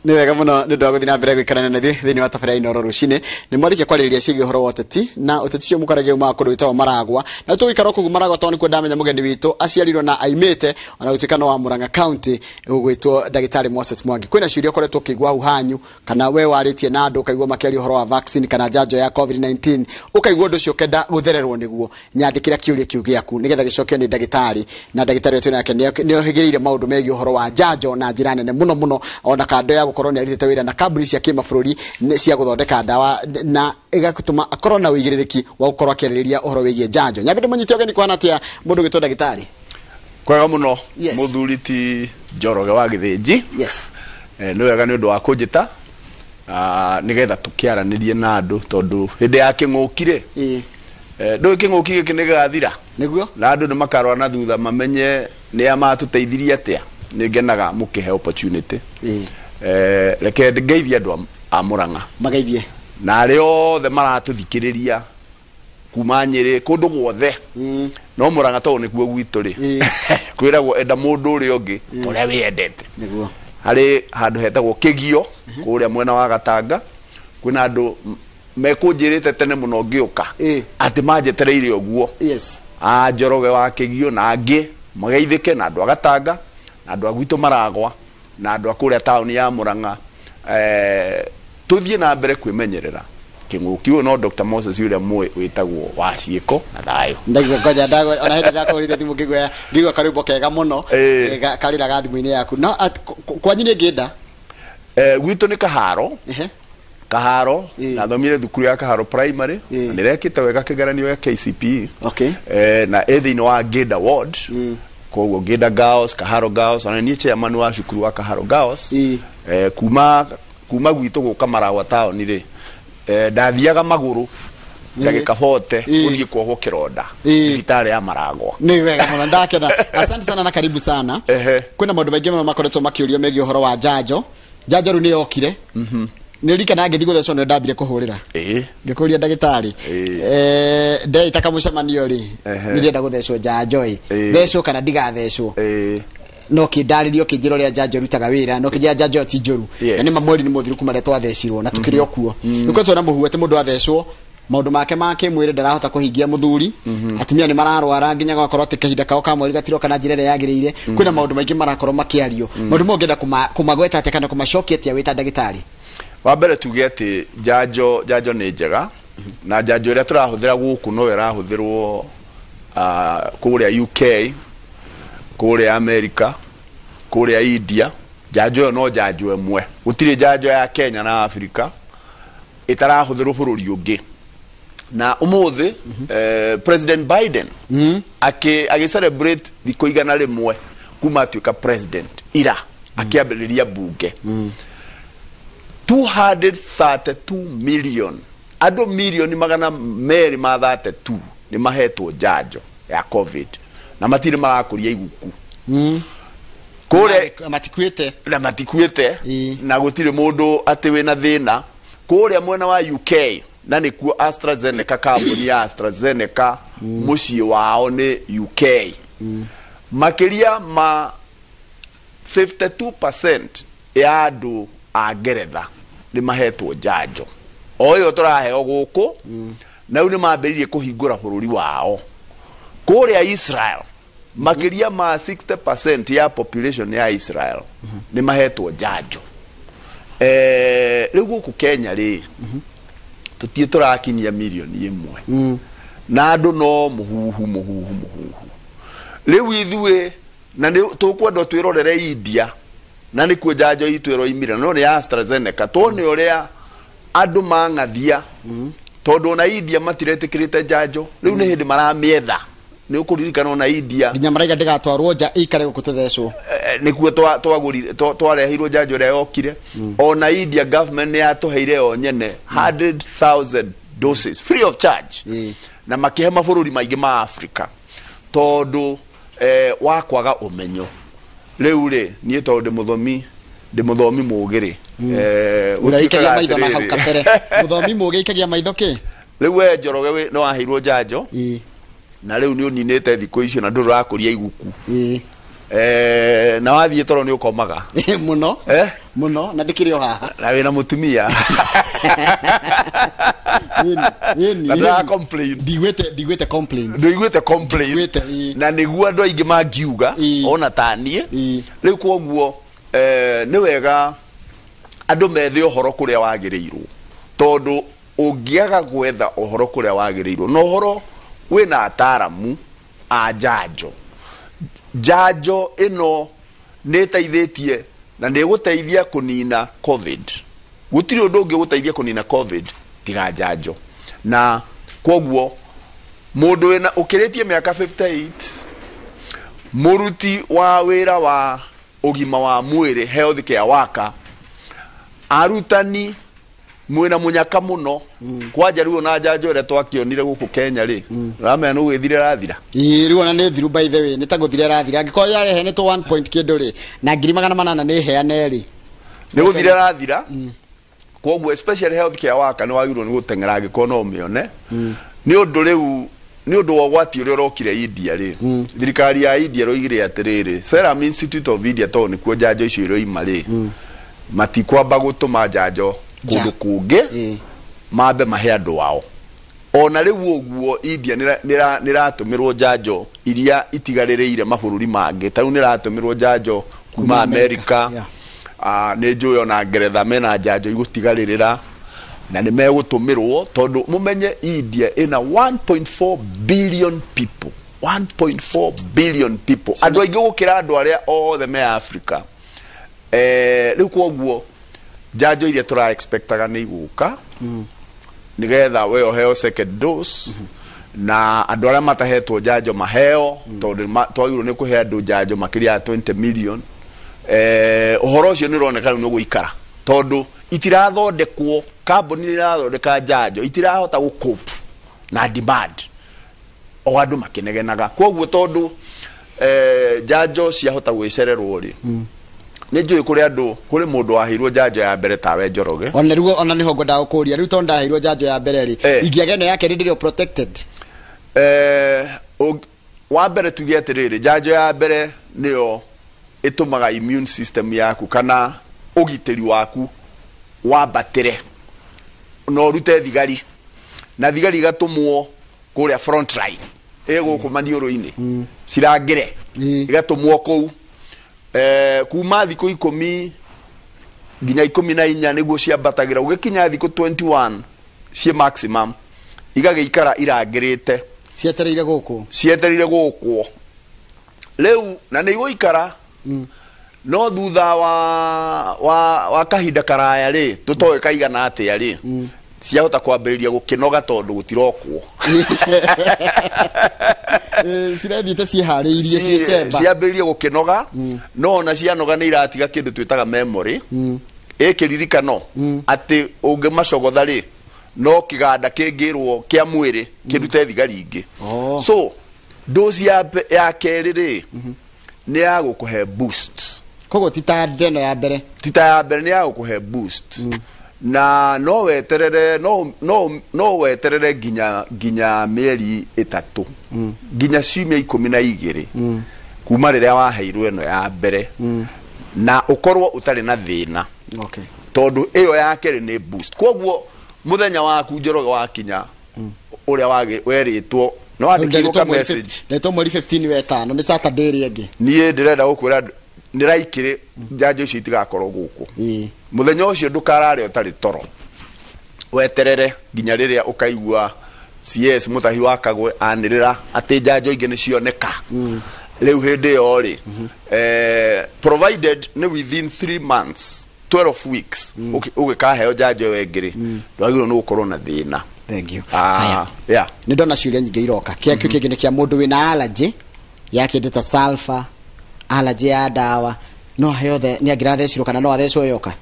Ni wega muno ni ndo guthina mbere gwikarana na thini wa tafari ino rucine ni mwarikia kwariria ciigi horo wa uteti na uteti cio mukarage uma kurwitwa Maragwa na twikara ku Maragwa toni kwa ndamenya mugeni witu aciarirwo na aimete ona gutikana wa Murang'a County ugwitwo Dagitari Moses Mwangi kwina ciuria koretwo kigwa uhanyu kana we waritie na andu kaigwa makiario horo wa vaccine kana janjo ya COVID-19 ukaigwa ndu cio kenda guthererwo niguo nyandikira kiuria kiu giaku nigetha gicokio ni Dagitari na Dagitari wetu nake ni ohigirire maundu megi horo wa janjo na njira nene muno ona kando ya gukorwo ni aritete wira na kaburi cia kimabũrũri cia guthondeka ndawa na igakutuma akorwo na wigirĩrĩki wa gukorwo akĩarĩrĩria ũhoro wĩgiĩ janjo nyambĩte mũnyite ũgeni kwana atĩa mũndũ gĩtwo Dagitari kwega muno muthuriti Njoroge wa Gĩthĩnji nĩ wega nĩ ũndũ wa kũnjĩta nigetha tũkĩaranĩrie na andũ tondũ hĩndĩ ya kĩng'ũki ndũĩ kĩng'ũki gĩkĩ nĩ gĩgathira nĩguo na andũ nĩ makarora na thutha mamenye nĩ amatũteithirie atĩa nĩ ngenaga mũkĩhe opportunity reke ngeithie andũ a Murang'a mageithie na arĩa othe maratũthikĩrĩria kuma Nyĩrĩ kũndũ guothe no Murang'a to nĩkuo gwitũ rĩ kwĩragwo enda mũndũ ũrĩa ũngĩ ũrĩa wĩendete nĩguo harĩ handũ hetagwo Kĩgio kũrĩa mwena wa Gatanga kwĩna andũ mekũnjĩrĩte tene mũno ngĩũka atĩ manjetereire ũguo Njoroge wa Kĩgio na angĩ mageithĩke na andũ a Gatanga na andũ a gwitũ Maragwa na andũ a kũrĩa taũni ya Murang'a tuthie na mbere kwĩmenyerera kĩng'ũki ũyũ no Dr. Moses ũrĩa mũĩ wĩtagwo wa ciĩko na thayũ ndagwa ngoja ndago ona hĩndĩ ndakorire thimũ ngĩgwa ngigwa karĩmbo kega mũno karĩra ga thimũ-inĩ yaku no kwanyu nĩ ngĩnda gwitũ nĩ Kaharo na thomire thukuru ya Kaharo primary nĩrekĩte wega kĩgeranio ya KCPE na thĩinĩ wa Ngĩnda ward koguo Ngĩnda Girls Kaharo Girls ona niĩ chairman wa cukuru wa Kaharo Girls kuma gwitũ gũka Maragwa taũni rĩ ndathiaga magũrũ ndagĩka 40 gũthiĩ kwohwo kĩronda thibitarĩ ya Maragwa nĩ wega mũno ndakena asante sana na karibu sana kwĩna maũndũ maingĩ mũno makoretwo makĩũrio megiĩ ũhoro wa janjo rĩu nĩ yokire nĩrika na ngĩthi gũthecwo nĩ ndambire kũhũrĩra ngĩkũria Dagitari ndeita kamũcemanio rĩ nĩndĩrenda gũthecwo janjo thecwo kana ndigathecwo no kĩndarĩrio kĩnjĩra ũrĩa janjo rutaga wĩra no kĩnjĩra janjo ti njũru na nĩ mweri nĩ mũthiru kuma twethecirwo na tũkĩrĩ okuo nĩko twona mũhu atĩ mũndũ athecwo maũndũ make mwĩrĩ ndarahota kũhingia mũthuri atumia nĩ mararwara nginya gwakorwo atĩ kahinda kao ka mweri gatiro kana njĩra ĩrĩa yagĩrĩire kwĩna maũndũ maingĩ marakorwo makĩario maũndũ mongenda kumagweta atĩ kana kumacokia atĩa wĩta Dagitari wa mbere tuge atĩ janjo nĩ njega na janjo ĩrĩa tũrahũthĩra gũkũ no ĩrahũthĩrwo kũrĩa UK kũrĩa America kũrĩa India janjo no janjo ĩmwe gũtirĩ janjo ya Kenya na Africa itarahũthĩrwo bũrũri ũngĩ na ũmũthĩ President Biden agi celebrate thikũ 100 kuma atuĩka president ira akĩambĩrĩria bunge 232 million andũ milioni 232 nĩ mahetwo janjo ya COVID na matirĩ marakũria iguku kũrĩa matikuĩte na gũtirĩ mũndũ atĩ wĩna thĩna kũrĩa mwena wa UK na nĩkuo AstraZeneca kambuni ya AstraZeneca mũciĩ wao nĩ UK makĩria ma 52% ya andũ a Ngeretha nĩ mahetwo janjo oyo tũraheo gũkũ na rĩu nĩ mambĩrĩrie kũhingũra bũrũri wao kũrĩa Israel makĩria ma 60% ya population ya Israel nĩ mahetwo janjo rĩu gũkũ Kenya rĩ tũtiĩ tũrakinyia milioni 1 na andũ no mũhuhu rĩu ithuĩ na tũkwenda twĩrorere India na nĩkuo janjo itũ ĩroimire no nĩ ya AstraZeneca tuone ũrĩa andũ mang'athia tondũ na India matiretĩkĩrĩte janjo rĩu nĩ hĩndĩ maramĩetha nĩ ũkũririkana na India nginya maraiga ndĩgatwarwo nja ikare gũkũ tũthecwo nĩkuo twarehirwo janjo ĩrĩa yokire ona India government nĩ yatũheire yo nyene 100,000 doses free of charge na makĩhe mabũrũri maingĩ ma Africa tondũ wakwaga ũmenyo rĩu rĩ niĩ tondũ ndĩ mũthomi mũgĩ ũraikagia maitho na hau kabere mũthomi mũgĩ ikagia maitho kĩ rĩu we Njoroge no waheirwo janjo na rĩu nĩ ũninĩte thikũ icio na ndũrakũria iguku na wathiĩ toro nĩ ũkomaga muno muno na ndikĩrĩ o haha na wĩna mũtumia na complain ndigwĩte complain ndũiguĩte complain na nĩguo andũ aingĩ mangiuga ona ta niĩ rĩu kwoguo nĩ wega andũ methe ũhoro kũrĩa wagĩrĩirwo tondũ ũngĩaga gwetha ũhoro kũrĩa wagĩrĩirwo na ũhoro wĩna ataramu a njanjo ĩno nĩ ĩteithĩtie na nĩ ĩgũteithia kũnina covid gũtirĩ ũndũ ũngĩ gũteithia kũnina covid tiga njanjo na kwoguo mũndũ wĩna ũkĩrĩtie mĩaka 58 mũruti wa wĩra wa ũgima wa mwĩrĩ health care worker arutani mwĩna mũnyaka mũno kwanja rĩu na njanjo ĩrĩa twakĩonire gũkũ Kenya rĩ ramenya nĩ gwĩthire rathira rĩu ona nĩ thiru by the way nĩ ta gũthire rathira angĩkorwo yarehe nĩ to 1 point kĩndũ rĩ na 800 nĩ heane rĩ nĩ gũthire rathira kwoguo especially health care worker nĩ wagĩrĩirwo nĩ gũteng'era angĩkorwo no ũmĩone nĩ ũndũ rĩu nĩ ũndũ wa ũgwati ũrĩa ũrokire India rĩ thirikari ya India roigire atĩrĩrĩ Serum Institute of India to nĩkuo njanjo icio iroima rĩ matikwamba gũtũma njanjo kũndũ kũngĩ mambe mahe andũ wao ona rĩu ũguo India nĩ ratũmĩrwo njanjo iria itigarĩrĩire mabũrũri mangĩ ta rĩu nĩ ratũmĩrwo njanjo kuma America nĩ njũĩ ona Ngeretha mena njanjo igũtigarĩrĩra na nĩ megũtũmĩrwo tondũ mũmenye India ina 1.4 billion people 1.4 billion people andũ aingĩ gũkĩra andũ arĩa othe me Africa rĩu kwoguo njanjo iria tũra expectaga nĩ igũka nigetha we oheo second dose na andũ arĩa matahetwo njanjo maheo tondũ twagĩrĩirwo nĩ kũhe andũ njanjo makĩria ya 20 million ũhoro ũcio nĩ ũroneka rĩu nĩ gũikara tondũ itirathondekwo kambuni nĩ irathondeka njanjo itirahota gũcope na demand o andũ makĩnegenaga kwoguo tondũ njanjo ciahota gwĩcererwo rĩ nĩ njũĩ kũrĩ andũ kũrĩ mũndũ waheirwo njanjo ya mbere tawe Njoroge ona nĩho ngwendaga gũkũria rĩu tondũ ndaheirwo njanjo ya mbere rĩ ingĩaga ĩno yake ndĩrĩ protected wa mbere tuge atĩrĩrĩ njanjo ya mbere nĩyo ĩtũmaga immune system yaku kana ũgitĩri waku wambatĩre na ũrute thigari na thigari igatũmwo kũrĩa front line gũkũ maniũrũ-inĩ cirangĩre igatũmwo kũu kuma thikũ 10 nginya 14 nĩguo ciambatagĩra ũgĩkinya thikũ 21 cie maximum igagĩikara irangĩrĩte cietereire gũkũ rĩu na nĩ igũikara no thutha wa kahinda karaya rĩ tũtoĩ kaigana atĩa rĩ ciahota kwambĩrĩria gũkĩnoga tondũ gũtirokwo cirathiĩte ciĩharĩirie ciĩcemba ciambĩrĩrie gũkĩnoga no ona cianoga nĩ iratiga kĩndũ twĩtaga memory ĩkĩririkano atĩ ũngĩmacogotha rĩ no kĩganda kĩngĩrwo kĩa mwĩrĩ kĩrute thigari ingĩ so dose ya kerĩ rĩ nĩ ya gũkũhe boost koguo tita ya mbere nĩ ya gũkũhe boost na no weterere nginya mĩeri 3 nginya ciumia 12 kuma rĩrĩa waheirwo ĩno ya mbere na ũkorwo ũtarĩ na thĩna tondũ ĩyo ya kerĩ nĩ boost kwoguo mũthenya waku Njoroge wakinya ũrĩa werĩtwo no andĩkĩrwo message nĩtwo mweri 15 wetano nĩ Saturday rĩngĩ niĩ ndĩrenda gũkwĩra nĩraikĩrĩ njanjo icio itigakorwo gũkũ mũthenya ũcio ndũkarare ũtarĩ toro weterere nginya rĩrĩa ũkaigua CS Mũtahi wa Kagwe anĩrĩra atĩ njanjo ingĩ nĩ cioneka rĩu hĩndĩ ĩyo rĩ provided nĩ within 3 months 12 weeks ũgĩkaheo njanjo ĩyo ĩngĩ rĩ ndwagĩrĩirwo nĩ gũkorwo na thĩna. Thank you. Yeah. Nĩ ndona ciũria nyingĩ iroka kĩakĩo kĩngĩ nĩ kĩa mũndũ wĩna allergy ya kĩndũ ta sulfur allergy ya dawa no heyothe nĩ angĩrathecirwo kana no athecwo yoka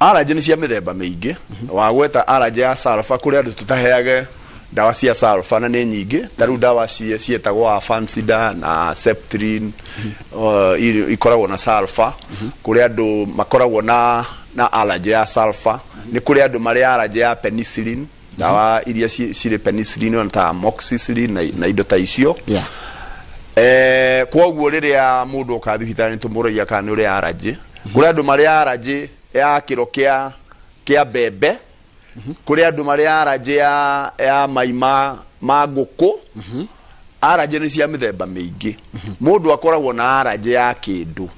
allergy nĩ cia mĩthemba mĩingĩ wa gweta allergy ya sulfur kũrĩ andũ tũtaheage dawa cia sulfur na nĩ nyingĩ ta rĩu dawa cietagwo Fancida na Septrin ikoragwo na sulfur kũrĩ andũ makoragwo na allergy ya sulfur nĩ kũrĩ andũ marĩ allergy ya penicillin dawa iria cirĩ penicillin na ta amoxicillin na indo ta icio Kwoguo riria mundu ka thibitari tumuragia kana uri araji kuri andu mari araji ya kiro kia bebe kuri andu mari araji ya maima maguku araji ni cia mithemba mingi mundu akoragwo na araji ya kindu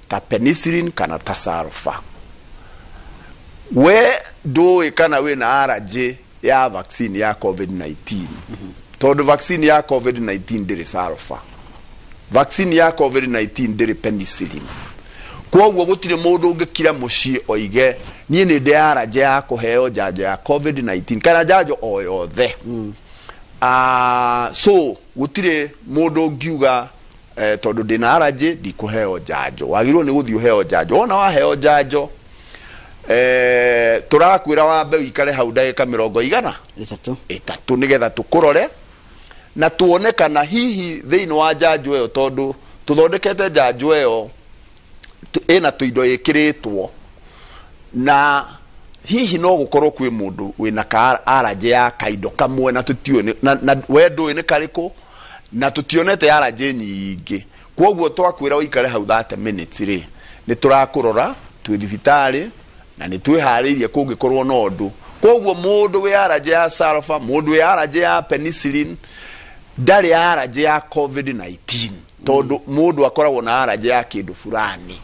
ta penicillin kana ta sulfa we do kana we na araji ya vaccine ya COVID-19 todo vaccine ya COVID-19 ndiri sulfa vaccine ya COVID-19 ndiri penicillin kwoguo gutire mundu ungikira mucii oige nie ni ndi araji ya kuheo janjo ya COVID-19 kana janjo o yothe so gutire mundu ngiuga tondu ndina araji ndikuheo janjo wagirwo ni guthio heo janjo ona waheo janjo turakwira wambe wikare hau ndagika 30 nigetha tukurore na tuonekana hihi thiini wa janjo eyo tondu tuthondekete janjo eyo ena tuindo ikiritwo na hihi no gukorwo kwi mundu wina ka araji ya kaindo kamwe na tutione na wendo ni kariko na tutionete araji nyingi kwoguo twakwira wikare hau 30 minutes ri ni turakurora twi thibitari na ni twihariirie kungikorwo na undu kwoguo mundu wi araji ya sulfa mundu wi araji ya penicillin ndari araji ya COVID-19 tondu mundu akoragwo na araji ya kindu fulani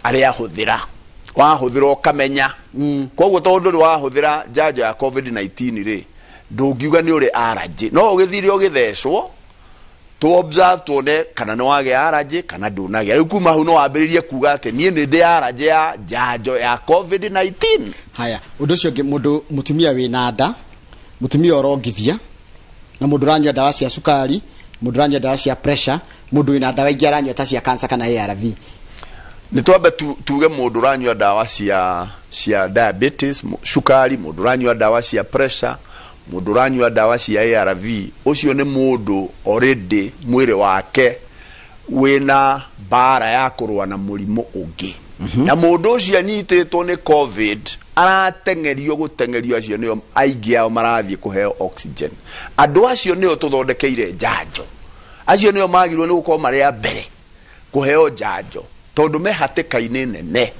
ari ahuthira wahuthira ukamenya kwoguo tondu ri wahuthira janjo ya COVID-19 ri ndungiuga ni uri araji no ugithire ugithecwo to observe tuone kana no wage araji kana ndunage riu kuma hu no wambiririe kuga ati nie ni ndi araji ya janjo ya COVID-19 haya undu cio mundu mutumia wi na nda mutumia orongithia na mundu ranywa dawa cia sukari mundu ranywa dawa cia pressure mundu ina dawa ingi aranywa ta cia cancer kana ARV ni twambe tuge mundu ranywa dawa cia diabetes sukari mundu ranywa dawa cia pressure mundu ranywa dawa cia ARV ucio ni mundu already mwire wake wina bara ya kurwa na murimu ungi na mundu ucio anyititwo ni covid aratengerio gutengerio acio nio aingi ao marathie kuheo oxygen andu acio nio tuthondekeire janjo acio nio magirwo ni gukorwo mari a mbere kuheo janjo tondu me hatikaine nene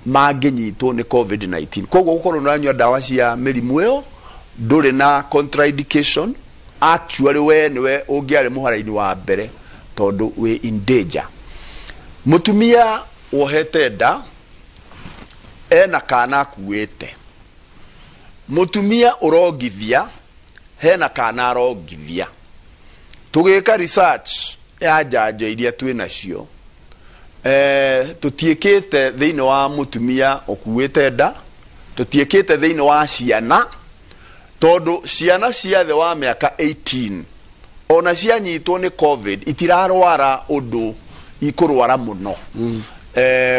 manginyitwo ni COVID-19 koguo gukorwo uranywa dawa cia mirimu iyo nduri na contraindication actually we niwe ungiari muharaini wa mbere tondu we in danger mutumia wohete nda ena kana akuite mutumia urongithia hena kana arongithia tugika research ya janjo iria twina cio tutiekete thiini wa mutumia okuite nda tutiekete thiini wa ciana tondu ciana ciathe wa miaka 18 ona cianyitwo ni covid itirarwara undu ikurwara muno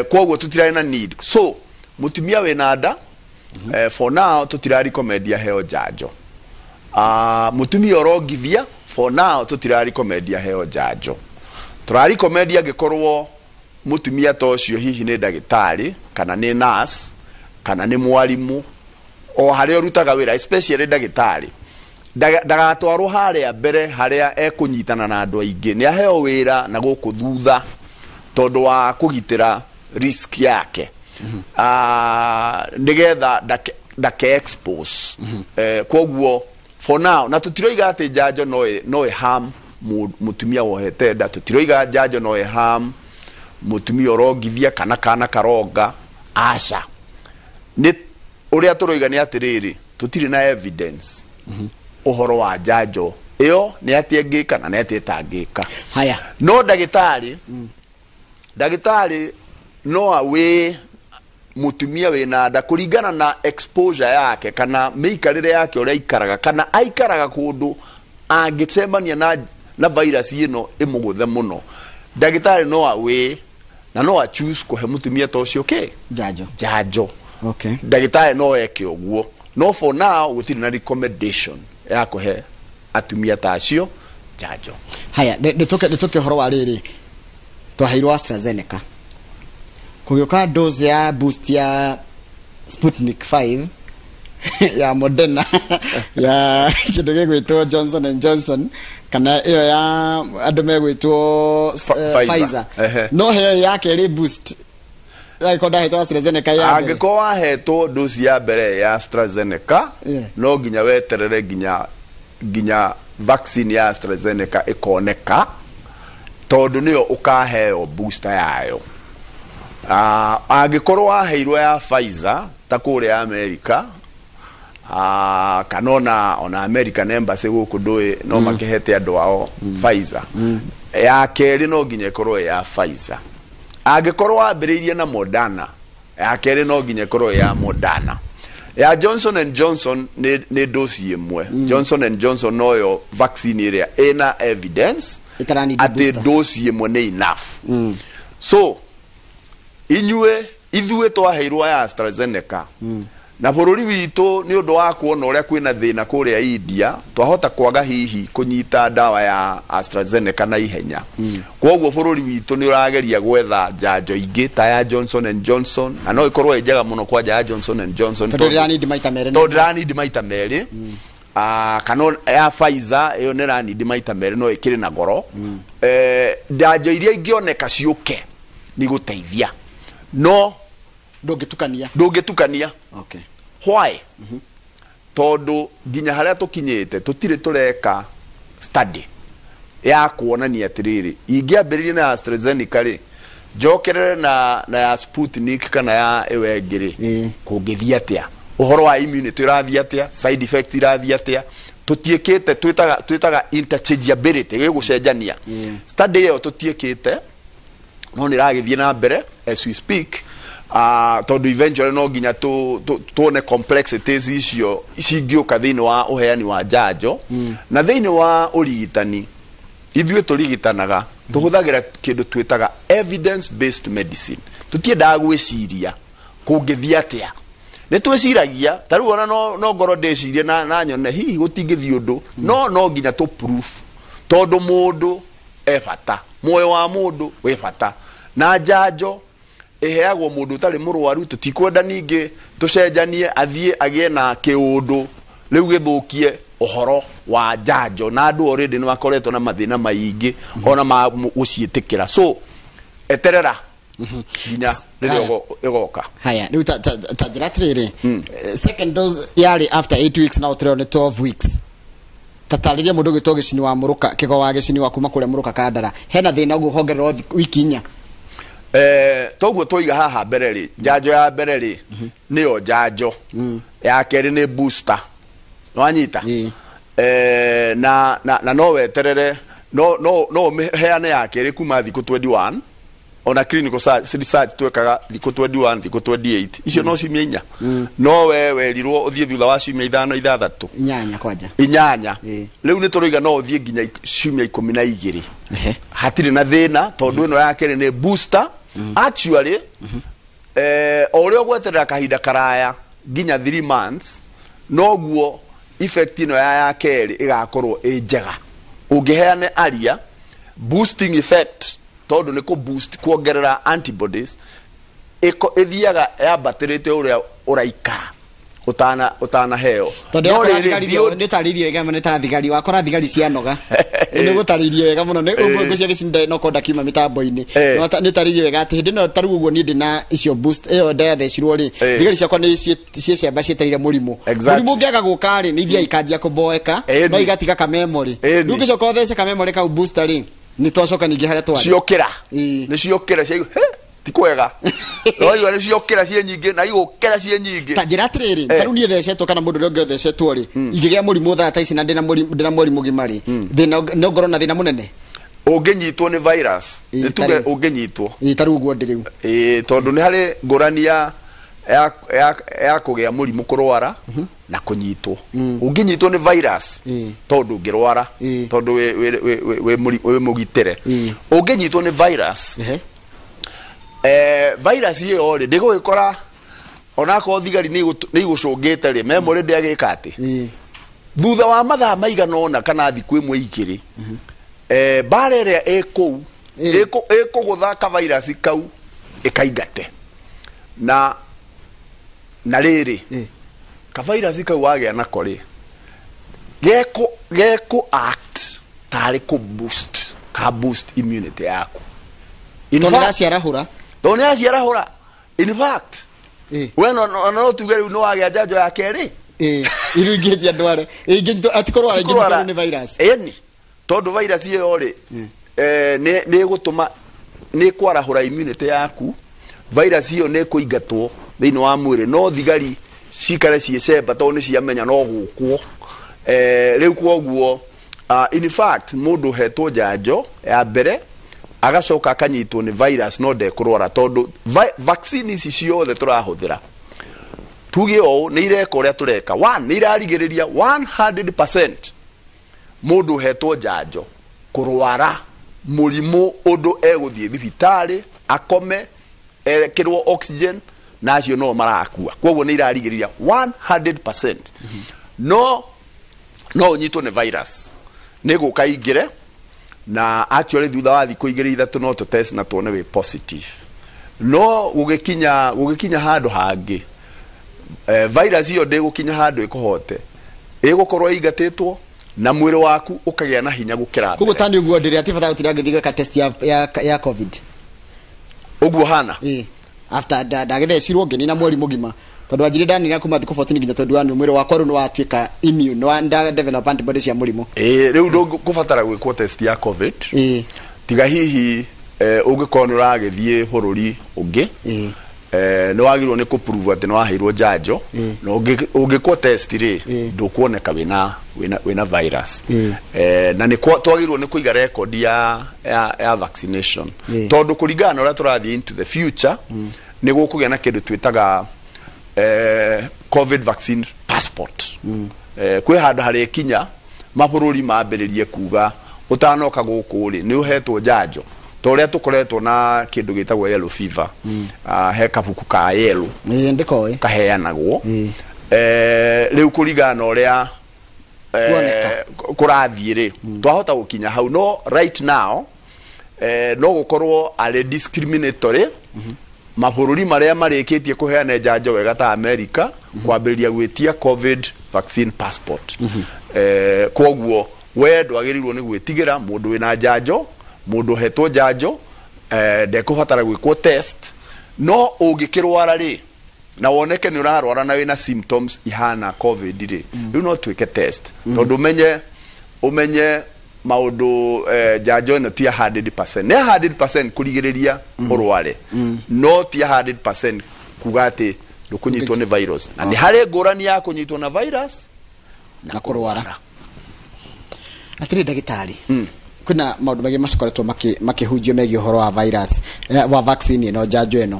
kwoguo tutirari na need so mutumia wina nda for now tutirari recommend heo janjo mutumia orongithia for now tutirari recommend heo janjo turari recommend angikorwo mutumia tocio hihi ni ndagitari kana ni nurse kana ni mwarimu o haria rutaga wira especially ndagitari ndagatwarwo haria mbere haria ekunyitana na andu aingi ni aheo wira na guku thutha tondu wa kugitira risk yake nigetha ndake expose kwoguo for now na tutiroiga ati janjo no harm mutumia wohete nda tutiroiga janjo no harm mutumia orongithia kana karonga aca ni uria turoiga ni atiriri tutiri na evidence uhoro wa janjo iyo ni atiengika na neti tangika haya no dagitari no awe mutumia wina nda kuringana na exposure yake kana meikarire yake uria ikaraga kana aikaraga kundu angicemania na virus ino imuguthe muno dagitari no awe na no a choose kuhe mutumia tocio janjo okay dagitari no eke oguo no for now gutiri na recommendation ya kuhe atumia tacio janjo haya nitoke horo wa riri twaheirwo AstraZeneca kugioka dose ya boost ya Sputnik 5 ya Moderna ya kindu gigwitwo Johnson and Johnson kana iyo ya andu megwitwo Pfizer no heyo yake ri boost like oda hetwa AstraZeneca ya angiko wahetwo dosi ya mbere ya AstraZeneca no ginya weterere ginya vaccine ya AstraZeneca ikoneka tondu niyo ukaheo booster yayo. Angikorwo waheirwo ya Pfizer ta kure America kanona ona American embassy guku ndui no makihete andu ao Pfizer ya keri no ginya ikorwo ya Pfizer. Angikorwo wambiriirie na Moderna ya keri no ginya ikorwo ya Moderna. Ya Johnson and Johnson ni dosi imwe. Johnson and Johnson no yo vaccine area ina evidence ati dosi imwe ni enough. So ithuĩ twaheirwo ya AstraZeneca na bururi witu ni undu wa kuona uria kwina thina kuria India twahota kwaga hihi kunyita dawa ya AstraZeneca na ihenya. Kwoguo bururi witu ni urageria gwetha njanjo ingi ta ya Johnson and Johnson na no ikorwo njega muno kwa ya Johnson and Johnson tondira need maita meri kana ya Pfizer iyo ni need maita meri no ikiri na goro. Njanjo iria ingioneka ciuke ni guteithia no ndũngĩtukania. Okay. Why? Tondu ginya haria tukinyite tutire tureka study ya kuonania atiriri ingiambiririe na AstraZeneca ri njokerere na ya Sputnik kana ya ewengiri kungithia atia uhoro wa immunity irathia atia side effects irathia atia tutiekete twitaga interchangeability gigucenjania. Study iyo tutiekete no niragithie na mbere as we speak. Tondu eventually no ginya tuone complexities icio cingĩũka thĩinĩ wa uheani wa njanjo na thĩinĩ wa urigitani ithuĩ turigitanaga tuhuthagira kindu twitaga evidence based medicine. Tutiendaga gwiciria kungithia atia ni twiciragia tariu ona no ngoro ndecirie na nyone hihi gutingithia undu no ginya tu proof tondu mundu bata moyo wa mundu we bata na njanjo eheagwo mundu tari murwaru tutikwenda ningi tucenjanie athie agie na kiundu riu githukie uhoro wa njanjo na andu already ni makoretwo na mathina maingi ona ma gucietikira so eterera ginya ririo igoka. Haya riu ta jiratiriri second dose yari after 8 weeks now trio ni 12 weeks tatariria mundu gitwo gicini wa muruka kigo wa gicini wa kuma kure muruka kandara hena thina ugu hongerero wiki 4 toguo toiga haha mbere ri njanjo ya mbere ri niyo njanjo ya keri ni booster no anyita na no weterere no heane ya keri kuma thiku 21 ona clinical research twekaga thiku 21 thiku 28 icio no ciumia 4 no we werirwo uthie thutha wa ciumia 5 6 inyanya kwanja riu ni turoiga no uthie nginya ciumia 12 hatiri na thina tondu ino ya keri ni booster. Actually orio gweterera kahinda karaya ginya 3 months noguo effect ino ya keri igakorwo njega ungiheane aria boosting effect tondu ni ku boost kuongerera antibodies ithiaga yambatirite uria uraikara utana heo no riri ni taririe wega muno ta thigari wakora thigari cianoga ni gutaririe wega muno ni ugo cia gicinde no konda kiuma mitambo-ini no ni taririe wega ati hindi no taru uguo ni ndina icio boost iyo ndathe cirwo ri thigari ciakwa ni ciamba cieterire murimu ngiaga guka ri ni ithia ikanjia kuboeka no igatiga ka memory ni ugicoka uthece ka memory ka booster ri ni twacoka ningi haria twari ciokira ni ciokira cia tikwega no ni ciokira cie nyingi na igukira cie nyingi ta njira atiriri taru ni thecetwo kana mundu ronge thecetwo ri igigia murimu tha ici na ndina murimu gimari thina no ngoro na thina munene unginyitwo ni virus nituge unginyitwo taru uguo ndiriu tondu ni hari ngurania ya kugia murimu kurwara na kunyitwo unginyitwo ni virus tondu ngirwara tondu we mugitire unginyitwo ni virus virus iyo ri ndigukora ona ko thigari ni igucungite ri memory ndiagika ati thutha wa mathaa maigana ona kana thiku imwe igiri bareria ekou ekugutha ka virus kau ikaingate na riri ka virus kau wagĩa nako rĩ geko act tarĩ ku boost immunity yaku tondũ nĩraciarahũra in fact we no tuge rĩu nĩwagĩa njanjo ya kerĩ irũingĩtie andũ atikorwo arĩngĩtũkĩrwo nĩ virus ĩni tondũ virus ĩyo rĩ nĩ gũtũma nĩ kwarahũra immunity yaku virus ĩyo nĩ kũingatwo thĩinĩ wa mwĩrĩ no thigari cikare ciĩcemba tondũ nĩ ciamenya no gũkwo rĩu kwoguo in fact mũndũ hetwo njanjo ya mbere agacoka akanyitwo nĩ virus no ndekũrwara tondũ vaccine ici ciothe tũrahũthĩra tuge ũũ nĩ ireka ũrĩa tũreka nĩ irarigĩrĩria 100% mũndũ hetwo njanjo kũrwara mũrimũ ũndũ egũthiĩ thibitarĩ akome ekĩrwo oxygen na acio no marakua kwoguo nĩ irarigĩrĩria 100% no ũnyitwo nĩ virus nĩ gũka ingĩre na actually thutha wa thikũ igĩrĩ ithatũ no tũtest na tuone wĩ positive no gũgĩkinya handũ hangĩ virus ĩyo ndĩgũkinya handũ ĩkũhote ĩgũkorwo ĩingatĩtwo na mwĩrĩ waku ũkagĩa na hinya gũkĩra koguo tani ũguo ndĩrĩ atibata gũtira ngĩthiga ka test ya covid ũguo hana after ndagĩthecirwo ngĩni na mweri mũgima tondũ anjire ndanira kuma thikũ 14 nginya tondũ wa mwĩrĩ wakwa rĩu nĩ watuĩka immune no develop antibodies cia mũrimũ rĩu ndũgũbatara gwĩkwo test ya covid tiga hihi ũngĩkorwo nĩ ũragĩthiĩ bũrũri ũngĩ nĩ wagĩrĩirwo nĩ kũprove atĩ nĩ waheirwo njanjo na ũngĩkwo test rĩ ndũkuoneka wĩna virus na nĩ twagĩrĩirwo nĩ kũiga record ya vaccination tondũ kũringana na ũrĩa tũrathiĩ into the future nĩ gũkũgĩa na kĩndũ twĩtaga covid vaccine passport kwĩ handũ harĩa kinya mabũrũri mambĩrĩrie kuga ũtanoka gũkũ rĩ nĩ ũhetwo njanjo torĩa tũkoretwo na kĩndũ gĩtagwo yellow fever he kabuku ka yellow ndĩkoĩ kaheanagwo rĩu kũringana na ũrĩa kũrathiĩ rĩ twahota gũkinya hau no right now no gũkorwo arĩ discriminatory mabũrũri marĩa marĩkĩtie kũheana njanjo wega ta America kwambĩrĩria gwĩtia covid vaccine passport kwoguo we ndwagĩrĩirwo nĩ gwĩtigĩra mũndũ wĩna njanjo mũndũ hetwo njanjo ndekũbatara gwĩkwo test no ũngĩkĩrwara rĩ na woneke nĩ ũrarwara na wĩna symptoms ihana covid rĩ rĩu no twĩke test tondũ ũmenye maũndũ njanjo ĩno ti 100% nĩ 100% kũrigĩrĩria ũrware no ti 100% kuga atĩ ndũkũnyitwo nĩ virus na nĩ harĩ ngũrani ya kũnyitwo na virus na kũrwara atĩrĩ ndagĩtarĩ kuna maũndũ maingĩ macokoretwo makĩhunjio megiĩ ũhoro wa virus wa vaccine ĩno njanjo ĩno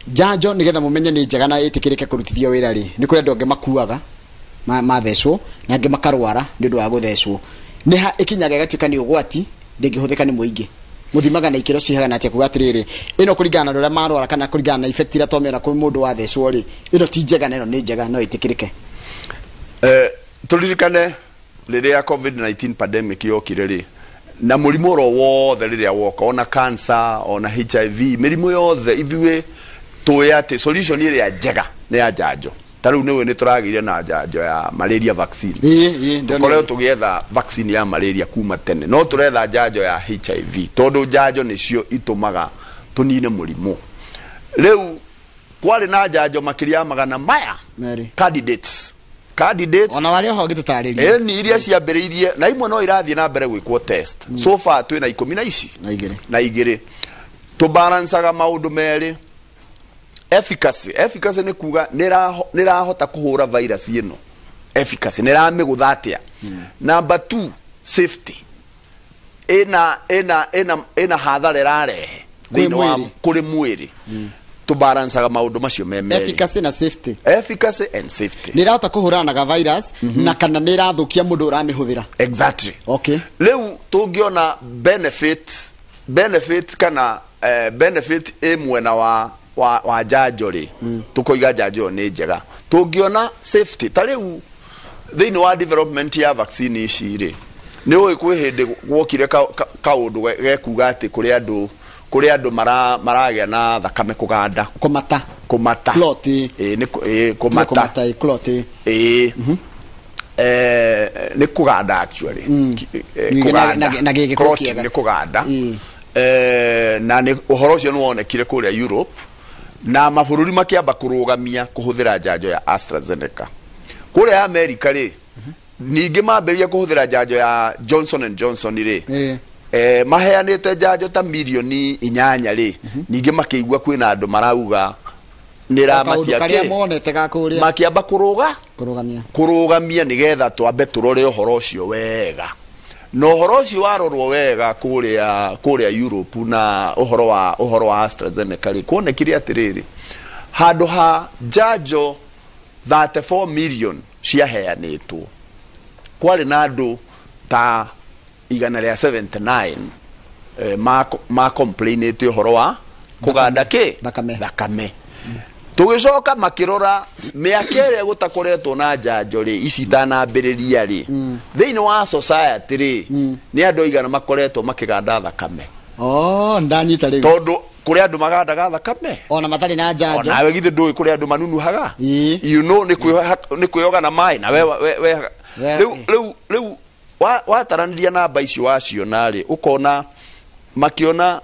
njanjo nĩgetha mũmenye nĩ njega na ĩtĩkĩrĩke kũrutithio wĩra rĩ nĩ kũrĩ andũ angĩ makuaga mathecwo na angĩ makarwara nĩ ũndũ wa gũthecwo nĩ ha ĩkinyaga ĩgatuĩka nĩ ũgwati ndĩngĩhũthĩka nĩ mũingĩ mũthimaga na ikĩro cihagana atĩa kuga atĩrĩrĩ ĩno kũringana na ũrĩa marwara kana kũringana na effect ĩrĩa twamĩona kwĩ mũndũ wathecwo rĩ ĩno ti njega na ĩno nĩ njega no ĩtĩkĩrĩke tũririkane rĩrĩa covid-19 pandemic yokire rĩ na mũrimũ oro wothe rĩrĩa woka ona cancer ona HIV mĩrimũ yothe ithuĩ tũĩ atĩ solution ĩrĩa njega nĩ ya njanjo ta rĩu nĩ tũragĩire na njanjo ya malaria vaccine tũkoretwo tũgĩetha vaccine ya malaria kuma tene no tũretha njanjo ya HIV tondũ njanjo nĩcio itũmaga tũnine mũrimũ rĩu kwarĩ na njanjo makĩria magana maya candidates ona wale ho gĩtũtarĩria ni iria ciambĩrĩirie na imwe no irathiĩ na mbere gwĩkwo test so far twĩ na 10 na ici na igĩrĩ tũbalancaga maũndũ merĩ efficacy nĩ kuga nĩ rahota kũhũra virus ĩno efficacy nĩ ramĩgũtha atĩa number 2 safety ĩna hathara ĩrarehe kũrĩ mwĩrĩ tũbalancaga maũndũ macio me efficacy na safety and safety nĩ rahota kũhũrana na virus na kana nĩ rathũkia mũndũ ũramĩhũthĩra exactly okay rĩu tũngĩona benefit kana benefit mwena wa njanjo rĩ tũkoiga njanjo nĩ njega tũngĩona safety ta rĩu thĩinĩ wa development ya vaccine ici rĩ nĩ ũĩ kwĩ hĩndĩ gwokire kaũndũ gekuga atĩ kũrĩ andũ maragĩa na thakame kũganda kumata clot kumata clot ni kuganda actually na gĩgĩkũrũ kĩega ni kuganda na ni uhoro ucio nuonekire kuria Europe na mabũrũri makiamba kurugamia kuhuthira njanjo ya AstraZeneca kuria America ri ningi mamberia kuhuthira njanjo ya Johnson and Johnson ri maheanite njanjo ta milioni 8 ri ningi makiigua kwina andu marauga nira makiamba kurugamia nigetha twambe turore uhoro ucio wega no uhoro ucio warorwo wega kuria Europe na uhoro wa AstraZeneca ri kuonekire atiriri handu ha njanjo 34 million ciaheanitwo kwari na andu ta 179 ma complainite uhoro wa kuganda thakame tugicoka makirora miakere gutakoretwo na njanjo ri icitanambiriria ri thiini wa society ri ni andu igana makoretwo makiganda thakame ndanyita ri tondu kuri andu magandaga thakame ona matari na njanjo nawe githe ndui kuri andu manunuhaga you know ni kuyoga na mai na we riu wataraniria namba icio waciona ri ukona makiona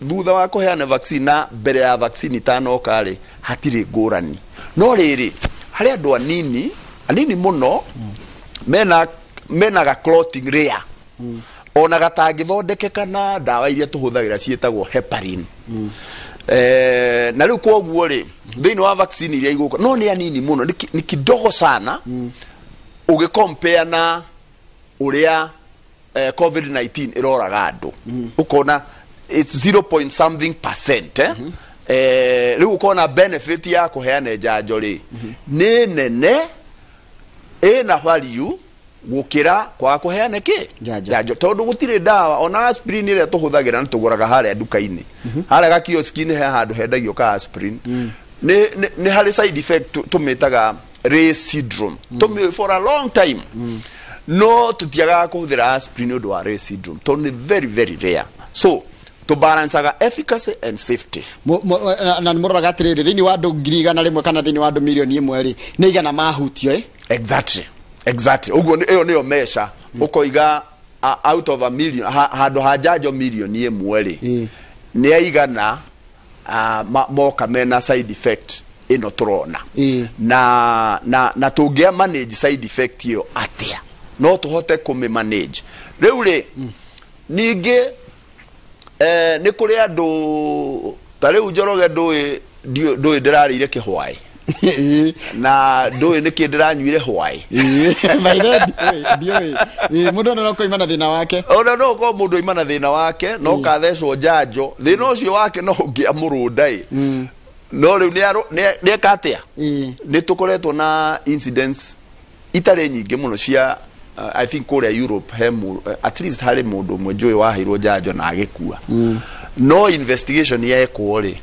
thutha wa kuheana vaccine na mbere ya vaccine itanoka ri hatiri ngurani no riri hari andu anini muno mena ga clotting rare ona gatangithondekeka na dawa iria tuhuthagira cietagwo heparin na riu koguo ri thiini wa vaccine iria iguka no ni anini muno ni kidogo sana ugicompare na uria COVID-19 iroraga andu ukona it's 0.something%. Riu ukona benefit ya kuheana njanjo ri ni nene ina value gukira kwa kuheana ki njanjo tondu gutire dawa ona aspirin ire tuhuthagira ntuguraga hare duka-ini hare ga kiosk-ini he handu hendagio ka aspirin ni hare side effect tumitaga Reye syndrome tumi for a long time no tutiaga kuhuthira aspirin undu wa Reye syndrome tondu ni very very rare so to balance efficacy and safety na nimuraga atiriri thiini wa andu 100,000 kana thiini wa andu milioni 1 ri ni igana mahutio exactly uguo iyo niyo measure ukoiga out of a million handu ha njanjo milioni 1 ri ni aigana moka mena side effect ino turona na tungia manage side effect iyo atia no tuhote kume manage riu ri ningi ni kuri andu tariu Njoroge ndui ndirarire kihwai na ndui niki ndiranyuire hwai mundu no koimana thina wake ona no ko mundu imana thina wake no kathecwo njanjo thina ucio wake no ngiamurundai no riu ni katia ni tukoretwo na incidents itare nyingi muno cia I think kuria Europe at least hari mundu mwenjoi wahirwo njanjo na agikua no investigation yekwo ri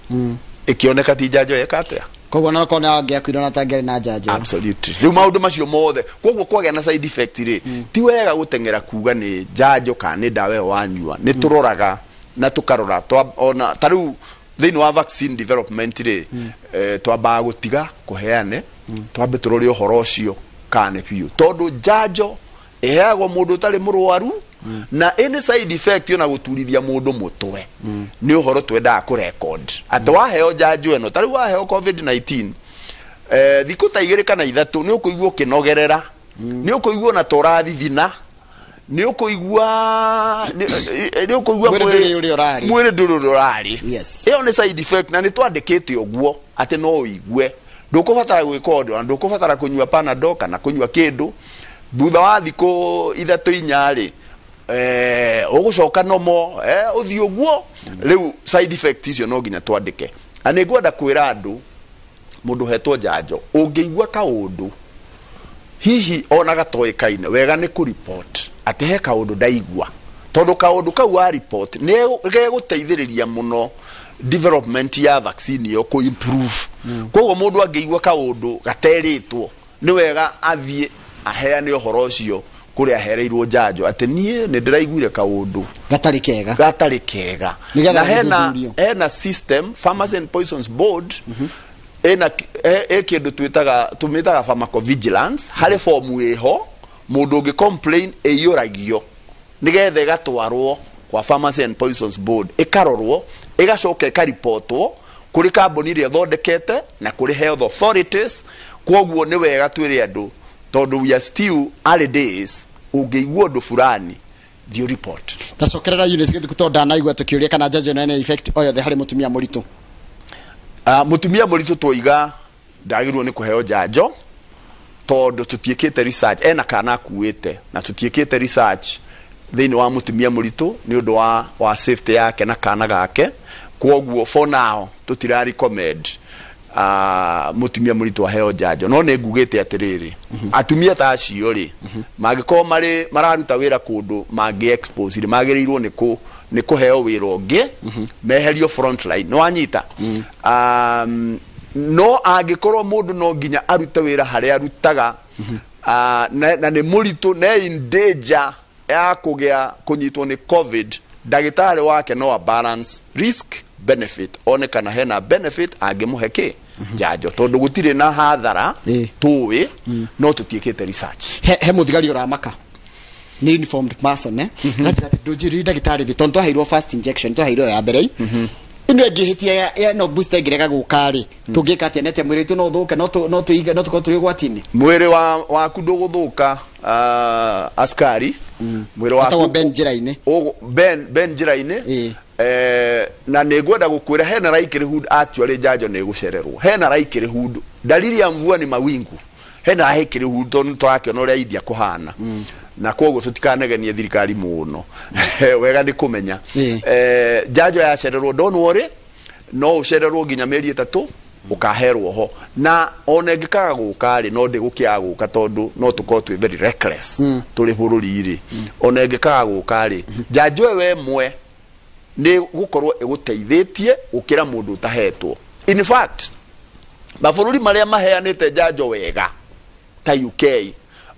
ikioneka ti njanjo yekatia koguo no kona ngiakwira na tangere na njanjo absolutely riu maundu macio mothe koguo kwagea na side effect ri ti wega gutengera kuga ni njanjo kana ni dawa wanyua ni turoraga na tukarora ona tariu thiini wa vaccine development ri twamba gutiga kuheane twambe turore uhoro ucio kana piu tondu njanjo eheagwo mundu utari murwaru na any side effect yona guturithia mundu mutwe ni uhoro twenda ku record atwa heo njanjo eno tari wa heo COVID-19 thiku ta 2 kana 3 ni ukuigua kinogerera ni ukuigua na torathithina ni ukuigua mwiri nduri urari iyo ni side effect na ni twandikite uguo ati no uigue ndukubatara gwika undu ndukubatara kunywa Panadol kana kunywa kindu thutha wa thiku 3-4 ri ugucoka nomo uthio uguo riu side effect icio no nginya twandike ani ngwenda kwira andu mundu hetwo njanjo ungiigua kaundu hihi ona gatoikaine wega ni ku report ati he kaundu ndaigua tondu kaundu kau wa report ne geguteithiriria muno development ya vaccine yo ku improve koguo mundu angiigua kaundu gateritwo ni wega athie aheane uhoro ucio kuri ahereirwo njanjo ati nie ni ndiraiguire kaundu gatari kega na hena system Pharmacy and Poisons Board ena kindu tumitaga pharmacovigilance hari form eho mundu ungi complain eyuragio nigethe gatwarwo kwa Pharmacy and Poisons Board ikarorwo igacoka ikaripotwo kuri kambuni ria thondekete na kuri health authorities. Kwoguo ni wega twire andu tondu we are still early days, ungeigua ndu fulani the report tacokerera units githu kutonda naigua tukiuria kana njanjo no effect oyo the hari mutumia muritu. Mutumia muritu twiga ndagirwo ni kuheo njanjo tondu tutiekete research ena kana akuite na tutiekete research thini wa mutumia muritu ni undu wa safety yake na kana gake. Kwoguo for now tutira recommend mutumia muritu aheo njanjo no ne ngugite atiriri atumia ta acio ri magiko mararuta wira kundu mangi expose magirirwo ni kuheo wira ungi meherio front line no anyita no agikorwo mundu no nginya arute wira hari arutaga na ni muritu ne in danger ya kunyitwo ni covid dagitari wake no balance risk benefit one kana hena benefit agimuheke njanjo tondu gutire na hathara tuwi no tutiekete research he muthigari uramaka ni uniformed person gati ndujiri dagitari tondu hairwo first injection to hairwo ya mbere ino egihitia ya no booster gireka gukari tungika ati nete mwiri tu no thuke no tuiga no tukoturi gwatini mwiri waku nduguthuka askari mwiri waku Ben Njiraine Ben Njiraine na negwenda gukwira hena Likelihood actually njanjo ne gucererwo hena Likelihood dalili ya mvua ni mawingu hena Likelihood tondu twake no ria India kuhana na kwogo tutikanegenie thirikari muno wega ni kumenya njanjo ya cererwo don't worry no ucererwo nginya meri 3 ukaherwo ho na onengikaga gukari no ndigukia guka tondu no tuko twi very reckless tuli bururi ri onengikaga gukari njanjo we mwe ni gukorwo eguteithitie ukira mundu utahetwo. In fact mabũrũri maria maheanite njanjo wega ta UK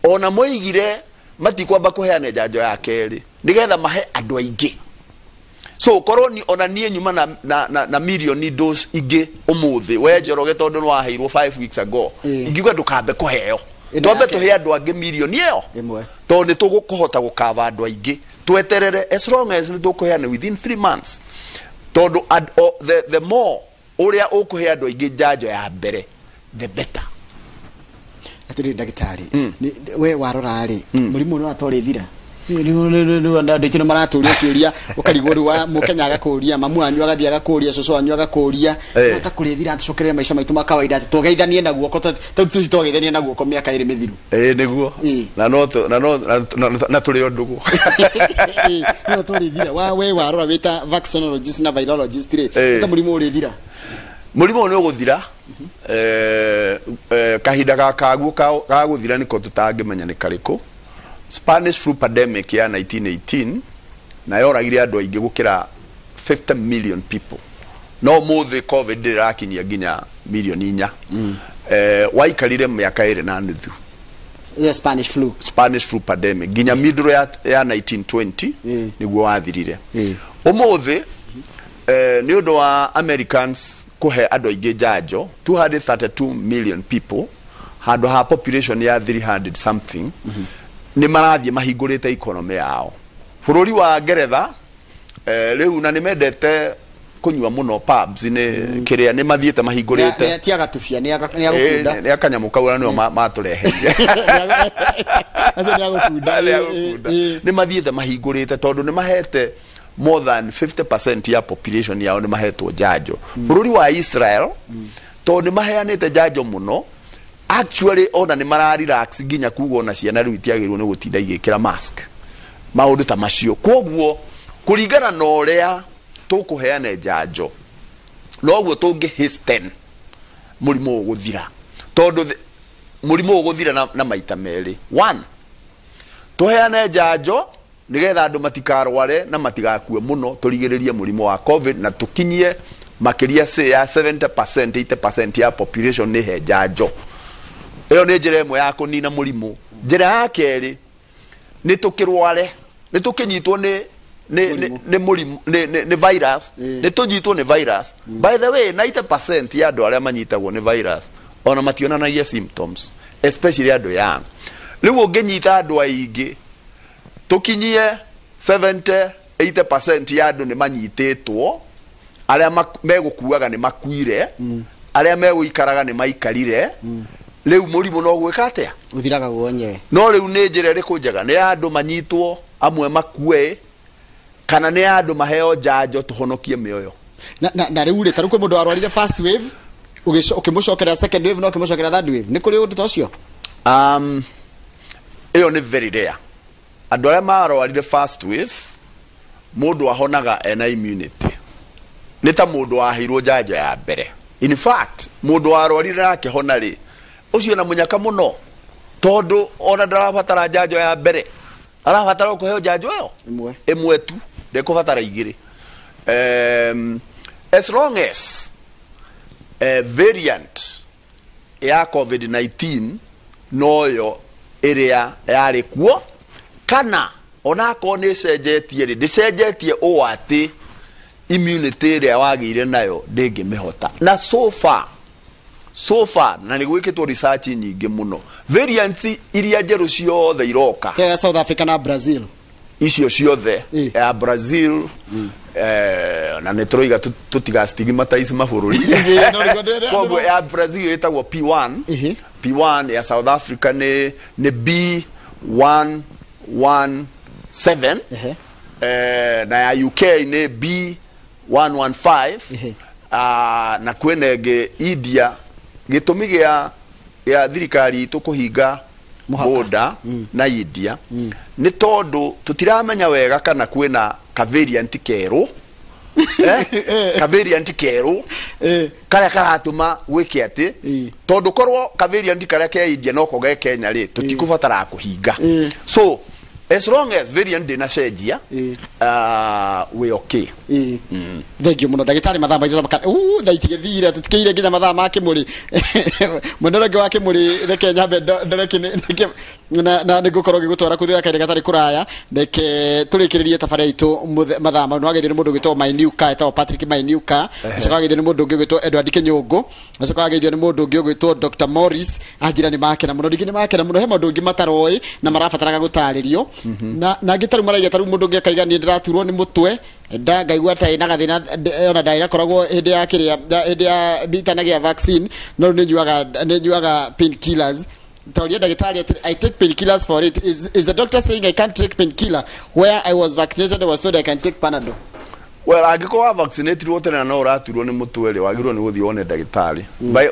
ona moigire matikwamba kuheana njanjo ya keri nigetha mahe andu aingi. So korwo ni ona nie nyuma na million dose ingi umuthi we Njoroge tondu no aheirwo 5 weeks ago ingiuga ndukambe kuheo tombe tuhe andu angi million iyo imwe tondu tugukuhota gukava andu aingi tweterere as long as nitukuheana within 3 months tondu the more uria ukuhe andu aingi njanjo ya mbere the better. Atiri ndagitari we warora ri murimu no atorithira ndo ndikino maraturia ciuria ukarigwo wa mukenya agakuria mamu anyu agathia agakuria soso anyu agakuria atakurithira atucokerere maisha maitu makawaida tugeithanie naguo tugeithanie naguo ko miaka iri mithiru niguo na turi ondugu no turithira we warora wita vaccinologist na virologist ri ta murimu urithira murimu ni uguthira kahinda gakaguo kaguthira niko tutangimenya ni kariku. Spanish flu pandemic ya 1918 na yoragire andu aingi gukira 50 million people no muthe covid irakinyia nginya million 4 waikarire miaka iri na nuthu Spanish flu pandemic nginya middle ya 1920 niguo wathirire umuthe ni undu wa Americans kuhe andu aingi njanjo 232 million people handu ha population ya 300 something ni marathie mahingurite economy yao. Bururi wa Ngeretha riu na nimendete kunywa muno pubs ni kiria ni mathiete mahingurite ne tiaga tufia ni agukunda ni akanyamu kaura no matureherie azo ni agukunda ni mathiete mahingurite tondu ni mahete more than 50% ya population yao ni mahetwo njanjo. Bururi wa Israel tondu maheanite njanjo muno actually ona ni mararelax ginya kugo na ciana riu itiagirwo ni gutinda igikira mask maundu ta macio. Kwoguo kuringana na uria tukuheana njanjo noguo tungi hasten murimu uguthira tondu murimu uguthira na maita meri. 1 tuheane njanjo nigetha andu matikarware na matigakue muno turigiririe murimu wa covid na tukinyie makiria ya 70% 80% ya population ni he njanjo. Eyo ni njira imwe ya kunina murimu. Njira ya keri ni tukirware ni tukinyitwo nĩ mũrimũ nĩ virus nĩ tũnyitwo nĩ virus. By the way 90% ya andũ arĩa manyitagwo nĩ virus ona mationanagia symptoms, especially andũ young. Rĩu ũngĩnyita andũ aingĩ tũkinyie 70-80% ya andũ nĩ manyitĩtwo, arĩa megũkuaga nĩ makuire, arĩa megũikaraga nĩ maikarire, rĩu mũrimũ no gwĩka atĩa uthiraga guonye. No rĩu nĩ njĩra ĩrĩkũ njega? Nĩ andũ manyitwo amwe makue, kana nĩ andũ maheo njanjo tũhonokie mĩoyo? Na rĩu rĩ, tarĩu kwĩ mũndũ warwarire first wave ũkĩmũcokerera second wave no ũkĩmũcokerera third wave, nĩ kũrĩ ũndũ ta ũcio? Ĩyo nĩ very rare. Andũ arĩa marwarire first wave mũndũ ahonaga ena immunity, nĩ ta mũndũ waheirwo njanjo ya mbere. In fact mũndũ warwarire akĩhona rĩ, ũcio na mũnyaka mũno, tondũ ona ndarabatara njanjo ya mbere, arabatara kũheo njanjo ĩyo ĩmwe tu, ndekũbatara igĩrĩ. As long as variant ya COVID-19 noyo ĩrĩa yarĩ kuo, kana onako nĩ cenjetie rĩ, ndĩcenjetie ũũ atĩ immunity ĩrĩa wagĩire nayo ndĩngĩmĩhota. Na so far na nĩ gwĩkĩtwo research nyingĩ mũno, variants iria njerũ ciothe iroka ya South Africa na Brazil, icio ciothe ya Brazil na nĩ tũroiga tũtigastigmatize mabũrũri. Koguo ya Brazil ĩtagwo P1 ya South Africa nĩ B117, na ya UK nĩ B115, na kwĩna ĩngĩ India. Gĩtũmi gĩa thirikari itũ kũhinga boda na India nĩ tondũ tũtiramenya wega kana kwĩna ka variant kerũ ka variant kerũ karĩa karatũma gwĩke atĩ, tondũ korwo ka variant karĩa ke India no koge Kenya rĩ, tũtikũbatara kũhinga. So as long as variant ndĩnacenjia we okay. Thank you mũno ndagĩtarĩ, mathaa maitũ thaa itigĩthire, tũtikĩire nginya mathaa ma Kĩmũrĩ. Mwena ũngĩ wa Kĩmũrĩ reke nyambe ndereke na nĩngũkorwo ngĩgũtwara kũthĩa kaĩrĩ gatarĩ kũraya, reke tũrĩkĩrĩrie tabarĩra itũ mathaa mau. Nĩwagĩrĩire nĩ mũndũ ũgĩtwo Mainuka, etagwo Patrick Mainuka, acoka wagĩrĩire nĩ mũndũ ũngĩ ũgĩtwo Edward Kĩnyũngũ, acoka wagĩrĩire nĩ mũndũ ũngĩ ũgĩtwo Dr. Morris. Anjĩra nĩ makena mũno, rĩngĩ nĩ makena mũno, he maũndũ ũngĩ mataroĩ na marabataraga gũtarĩrio, na ngĩtarũ maraiga tarũ mũndũ ũngĩ akaiga nĩ ndĩraturwo nĩ mũtwe, nda ngaigua ta ina gathina ona ndaira koragwo hĩndĩ ya kĩrĩa hĩndĩ ya bitanagia vaccine, no nĩ nyuaga painkillers. Tauria ndagĩtarĩ atĩ I take painkillers for it. Is the doctor saying I can't take painkiller where I was vaccinated? I was told I can take Panadol. Well, angĩkorwo vaccinated tena no ũraturwo nĩ mũtwe rĩ, wagĩrĩirwo nĩ gũthiĩ wone ndagĩtarĩ.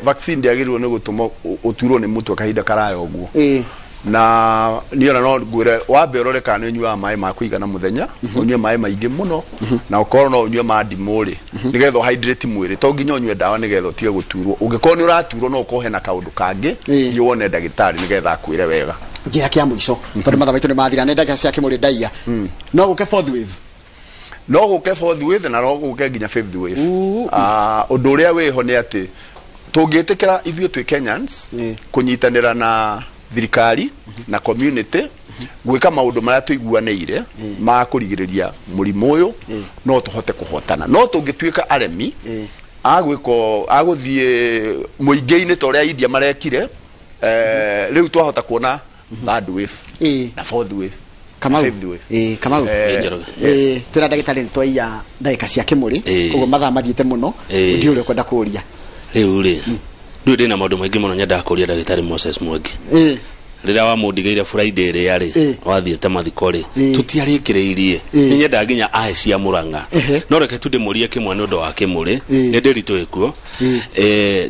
Vaccine ndĩagĩrĩirwo nĩ gũtũma ũturwo nĩ mũtwe kahinda karaya ũguo. Na niona no ngwĩre wambe ũrore kana nĩ ũnyuaga maĩ ma kũigana mũthenya, ũnyue maĩ maingĩ mũno, na ũkorwo no ũnyue ma ndimũ rĩ, nĩgetha ũhydrate mwĩrĩ, to nginya ũnyue ndawa nĩgetha ũtige gũturwo. Ũngĩkorwo nĩ ũraturwo no ũkorwo hena kaũndũ kangĩ, thiĩ wone ndagĩtarĩ nĩgetha akwĩre wega. Njĩra kĩa mũico tondũ mathaa maitũ nĩ mathira, nĩ ndagĩtarĩ cia Kĩmũrĩ ndaia, no gũke fourth wave, no gũke fourth wave na no gũke nginya fifth wave. Ũndũ ũrĩa wĩho nĩ atĩ tũngĩtĩkĩra ithuĩ twĩ Kenyans kũnyitanĩra na thirikari na community gwĩka maũndũ marĩa tũiguanĩire ma kũrigĩrĩria mũrimũ ũyũ, no tũhote kũhotana. No tũngĩtuĩka aremi agũthiĩ mũingĩ-inĩ ta ũrĩa India marekire, rĩu twahota kuona third wave na fourth wave. Kamau twĩra ndagĩtarĩ nĩ twaiya ndagĩka cia Kĩmũrĩ, koguo mathaa mathiĩte mũno, ũndĩ ũrĩa ũkwenda kũũria rĩu rĩ. Rĩu ndĩna maũndũ maingĩ mũno nyendaga kũũria ndagĩtarĩ Moses Mwangi. Rĩrĩa wamũndigĩire Friday ĩrĩa rĩ, wathiĩte mathiko rĩ, tũtiarĩkĩrĩirie, nĩ nyendaga nginya ahe cia Mũrang'a, no reke tu ndĩmũrie kĩmwe nĩ ũndũ wa Kĩmũrĩ, nĩ ndĩritũ ĩkuo.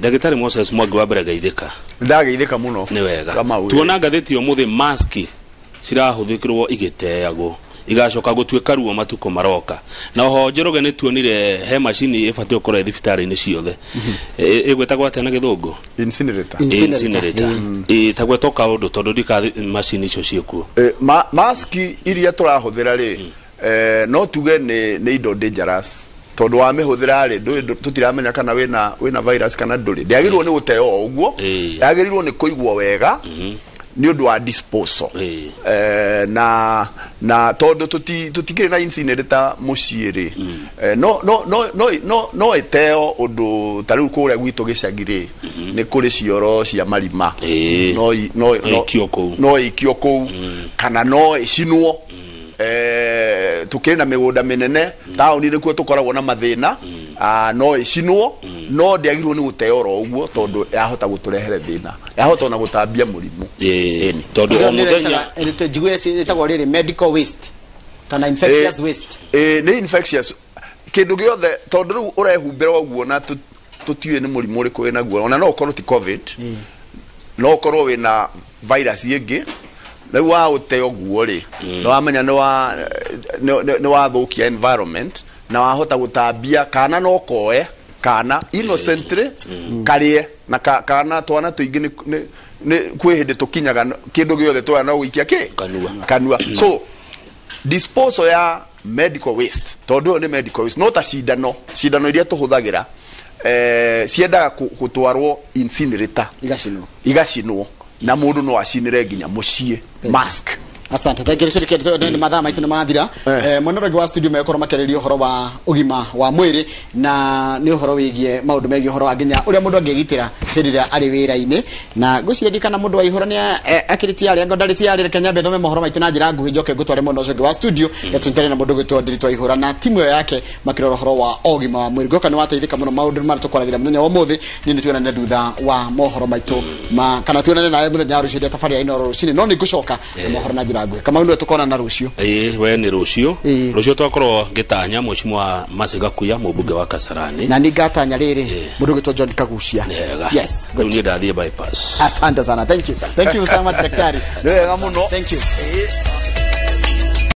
Ndagĩtarĩ Moses Mwangi wa mbere geithĩka. Ndageithĩka mũno. Nĩ wega. Tuona ngathĩti ũmũthĩ mask cirahũthĩkĩrwo igĩteagwo igacoka gũtuĩka ruo matuko maroka, na oho Njoroge nĩ tuonire he macini ĩbatiĩ gũkorwo thibitarĩ-inĩ ciothe ĩgwĩtagwo atĩa na Gĩthũngũ? Incinerator. Tagwetwo kaũndũ tondũ ndika macini icio ciĩkuo. Mask iria tũrahũthĩra rĩ, no tuge nĩ indo dangerous, tondũ wa mĩhũthĩra rĩ tũtiramenya kana wĩna virus kana ndũrĩ. Ndĩagĩrĩirwo nĩ gũteo o ũguo, yagĩrĩirwo nĩ kũigwo wega ni undu wa disposal na todo tutigire na incinerator muciiri no eteo undu tariu kuria gwitu gicagire ni kuri cioro cia marima no ikio kou kana no icinwo tukiri na migunda minene tauni nikuo tukoragwo na mathina no icinwo no ndiagirwo ni guteo ro uguo tondu yahota guturehere thina yahota na gutambia murimu tondu o muthenya jigwe itagwo riri medical waste kana infectious waste ni infectious kindu giothe tondu riu urehumbira uguo na tutiwe ni murimu uri kwina guo ona no ukorwo ti covid no ukorwo wina virus ingi riu wa uteo guo ri no amenya ni wa thukia environment na wahota gutambia kana no koe kana innocently karie na kana twana tuingi ni kwihinde tukinyaga kindu giothe twa na guikia kanua so disposal ya medical waste tondu ni medical waste no ta cindano iria tuhuthagira ciendaga gutwarwo incinerator igacinwo na mundu no acinire nginya mucie mask. Asante, thank you. Shirika ni madha maitu na maadhira monorogi wa studio mekoro makererio horo wa ugima wa mwiri na ni horo wigie maundu megie horo aginya uria mundu angegitira hirira ari wira-ini na gucire kana mundu wa ihoro ni akiriti ari ngodaliti ari Kenya bethome mohoro maitu na njira nguhi njoke gutware monorogi wa studio yatuntere na mundu gutwa ndiritwa ihora na timu yake makiroro horo wa ugima wa mwiri goka ni wateithika muno maundu mara tukwaragira muthenya wa muthi ni tuonane thutha wa mohoro maitu ma kana tuonane naye muthenya rucio tafari ya inoro cini no ni gucoka mohoro na kama ndio tukona na rucio we ni rucio twakorwo ngitanya mheshimiwa wa Masiga Kuya mubunge wa Kasarani na ningatanya riri mundu gitwa John Kagucia yes riu ni ndathie bypass. Asante sana, thank you so much daktari. Ndio muno, thank you.